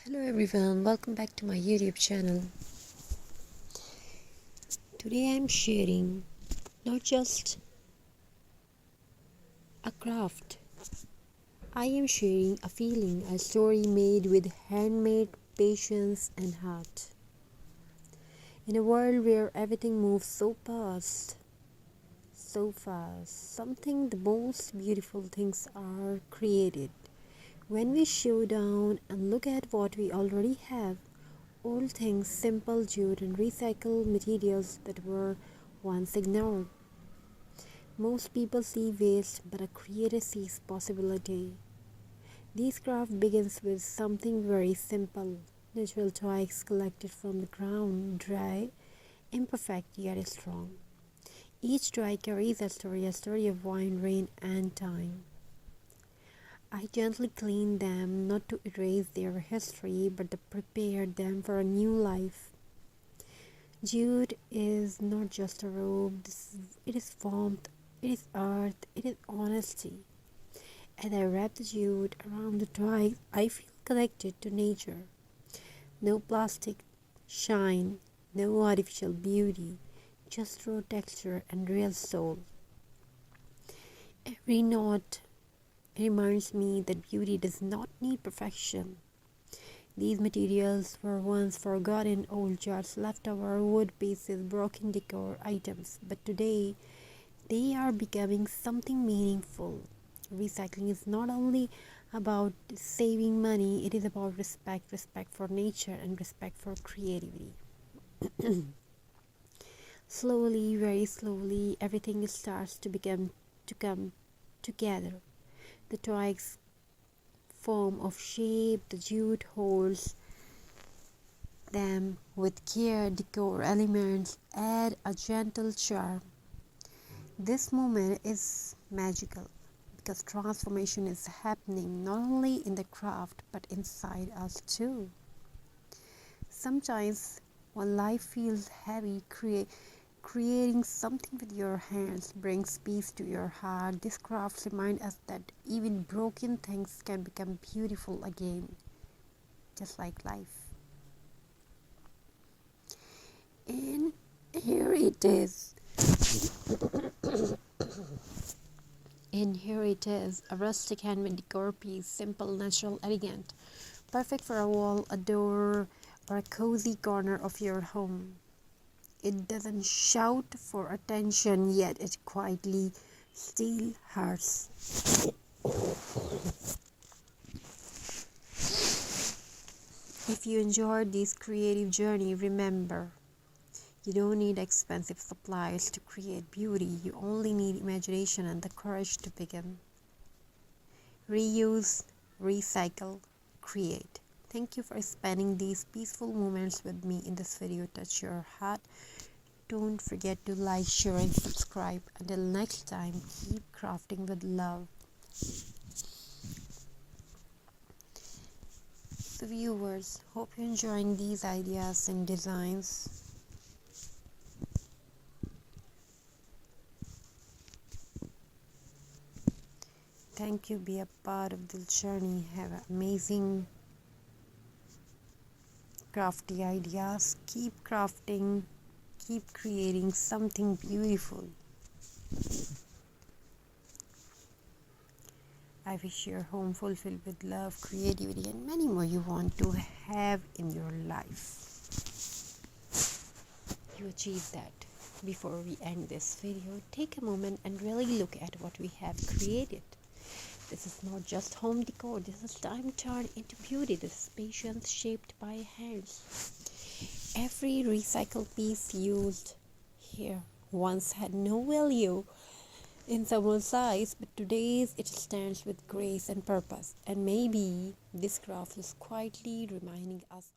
Hello everyone, welcome back to my YouTube channel. Today I'm sharing not just a craft, I am sharing a feeling, a story made with handmade patience and heart. In a world where everything moves so fast, something the most beautiful things are created. When we slow down and look at what we already have, old things, simple jute and recycled materials that were once ignored. Most people see waste, but a creator sees possibility. This craft begins with something very simple. Natural twigs collected from the ground, dry, imperfect yet strong. Each twig carries a story of wind, rain, and time. I gently clean them, not to erase their history, but to prepare them for a new life. Jute is not just a robe, it is warmth, it is earth, it is honesty. As I wrap the jute around the twig, I feel connected to nature. No plastic shine, no artificial beauty, just raw texture and real soul. Every knot reminds me that beauty does not need perfection. These materials were once forgotten old jars, leftover wood pieces, broken decor items, but today they are becoming something meaningful. Recycling is not only about saving money, it is about respect for nature and respect for creativity. Slowly, very slowly, everything starts to come together. The twigs form of shape, the jute holds them with care, decor elements add a gentle charm. This moment is magical because transformation is happening not only in the craft but inside us too. Sometimes when life feels heavy, creating something with your hands brings peace to your heart. This craft reminds us that even broken things can become beautiful again, just like life. And here it is. And here it is, a rustic handmade decor piece, simple, natural, elegant, perfect for a wall, a door, or a cozy corner of your home. It doesn't shout for attention, yet it quietly steals hearts. If you enjoyed this creative journey, remember, you don't need expensive supplies to create beauty. You only need imagination and the courage to begin. Reuse, recycle, create. Thank you for spending these peaceful moments with me in this video. Touch your heart. Don't forget to like, share, and subscribe. Until next time, keep crafting with love. So viewers, hope you're enjoying these ideas and designs. Thank you. Be a part of this journey. Have amazing crafty ideas. Keep crafting. Keep creating something beautiful. I wish your home fulfilled with love, creativity, and many more you want to have in your life. You achieve that. Before we end this video, take a moment and really look at what we have created. This is not just home decor. This is time turned into beauty. This is patience shaped by hands. Every recycled piece used here once had no value in someone's eyes, but today's it stands with grace and purpose. And maybe this craft is quietly reminding us